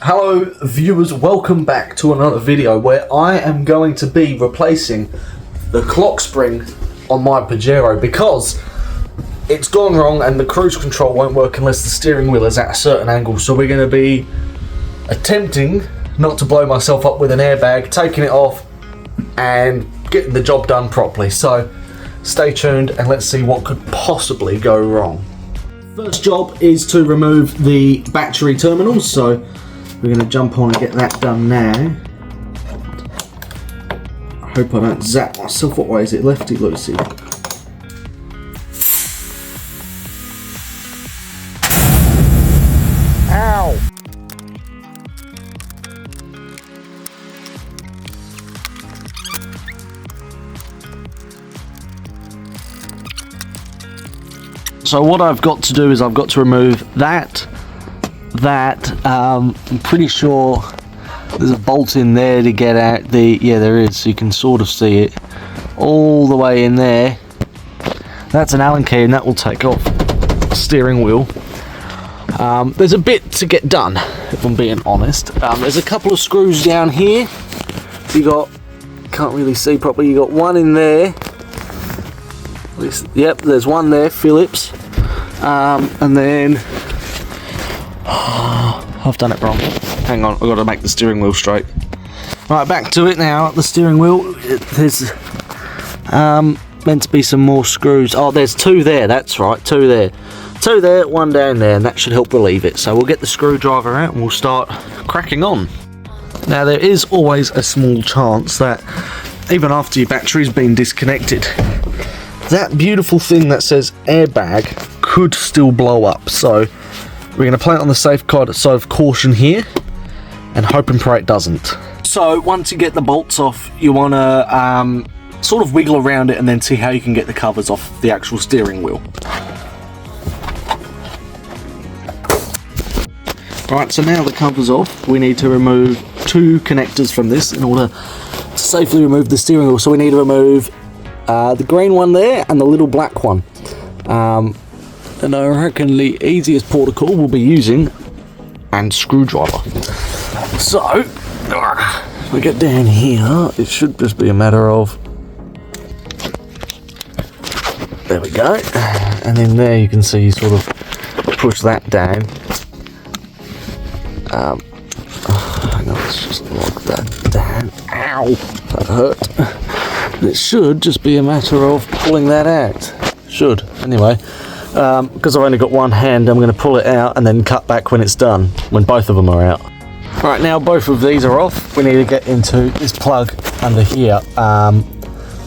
Hello viewers, welcome back to another video where I am going to be replacing the clock spring on my Pajero because it's gone wrong and the cruise control won't work unless the steering wheel is at a certain angle. So we're going to be attempting not to blow myself up with an airbag, taking it off and getting the job done properly. So stay tuned and let's see what could possibly go wrong. First job is to remove the battery terminals, so we're going to jump on and get that done now. I hope I don't zap myself. What way is it? Lefty loosey. Ow! So what I've got to do is I've got to remove that. I'm pretty sure there's a bolt in there to get out there is, so you can sort of see it all the way in there. That's an Allen key and that will take off the steering wheel. There's a bit to get done, if I'm being honest. There's a couple of screws down here. Can't really see properly, you got one in there. Yep, there's one there, Phillips. And then I've done it wrong. Hang on, I've got to make the steering wheel straight. Right, back to it now. The steering wheel, there's meant to be some more screws. Oh, there's two there, that's right, two there. Two there, one down there, and that should help relieve it. So we'll get the screwdriver out and we'll start cracking on. Now, there is always a small chance that even after your battery's been disconnected, that beautiful thing that says airbag could still blow up. So we're going to play it on the safe side of caution here and hope and pray it doesn't. So once you get the bolts off, you want to sort of wiggle around it and then see how you can get the covers off the actual steering wheel. Right, so now the cover's off, we need to remove two connectors from this in order to safely remove the steering wheel. So we need to remove the green one there and the little black one. And I reckon the easiest protocol we'll be using and screwdriver. So we get down here, it should just be a matter of, there we go, and then there you can see you sort of push that down. Hang on, let's just lock that down. Ow, that hurt. And it should just be a matter of pulling that out. Should, anyway. Because I've only got one hand, I'm going to pull it out and then cut back when it's done, when both of them are out. Right, now both of these are off. We need to get into this plug under here. And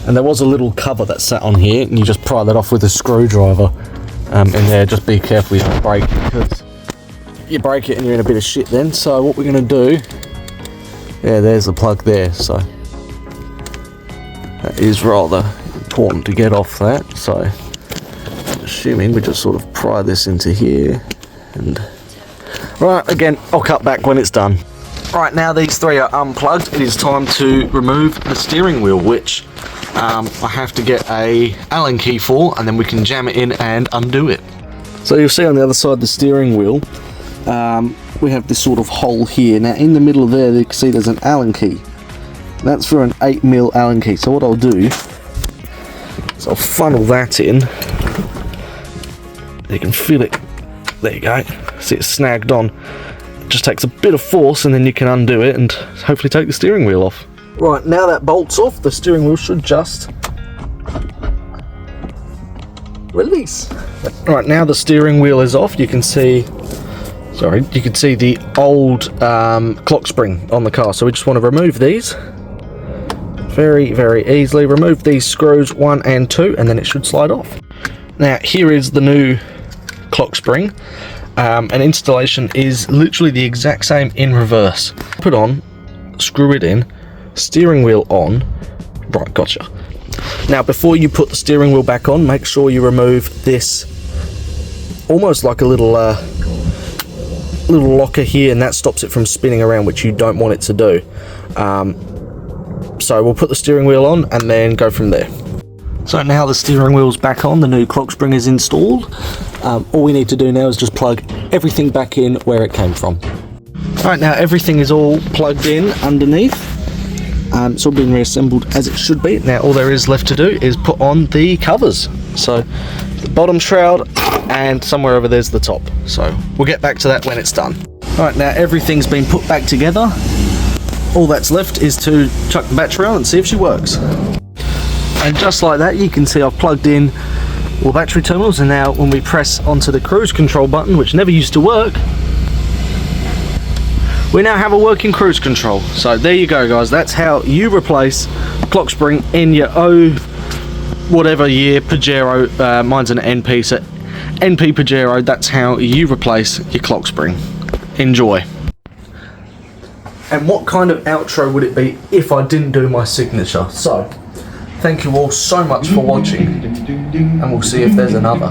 there was a little cover that sat on here, and you just pry that off with a screwdriver in there. Just be careful you don't break it, because you break it and you're in a bit of shit then. So what we're going to do, there's the plug there. So that is rather important to get off that. So assuming we just sort of pry this into here and right, again I'll cut back when it's done. Right, now these three are unplugged, it is time to remove the steering wheel, which I have to get a Allen key for, and then we can jam it in and undo it. So you'll see on the other side of the steering wheel we have this sort of hole here. Now in the middle there you can see there's an Allen key. That's for an 8mm Allen key. So what I'll do is I'll funnel that in. You can feel it, there you go, see it's snagged on. It just takes a bit of force and then you can undo it and hopefully take the steering wheel off. Right, now that bolt's off, the steering wheel should just release. Right, now the steering wheel is off, you can see the old clock spring on the car. So we just want to remove these very, very easily. Remove these screws 1 and 2 and then it should slide off. Now here is the new clock spring, and installation is literally the exact same in reverse. Put on, screw it in, steering wheel on. Right, gotcha. Now before you put the steering wheel back on, make sure you remove this almost like a little locker here, and that stops it from spinning around, which you don't want it to do. So we'll put the steering wheel on and then go from there. So now the steering wheel's back on, the new clock spring is installed. All we need to do now is just plug everything back in where it came from. Right, now everything is all plugged in underneath. It's all been reassembled as it should be. Now all there is left to do is put on the covers. So the bottom shroud and somewhere over there's the top. So we'll get back to that when it's done. Right, now everything's been put back together. All that's left is to chuck the battery on and see if she works. And just like that, you can see I've plugged in all battery terminals, and now when we press onto the cruise control button, which never used to work, we now have a working cruise control. So there you go, guys. That's how you replace Clockspring in your whatever year Pajero. Mine's an NP, so NP Pajero. That's how you replace your Clockspring. Enjoy. And what kind of outro would it be if I didn't do my signature? So, thank you all so much for watching, and we'll see if there's another.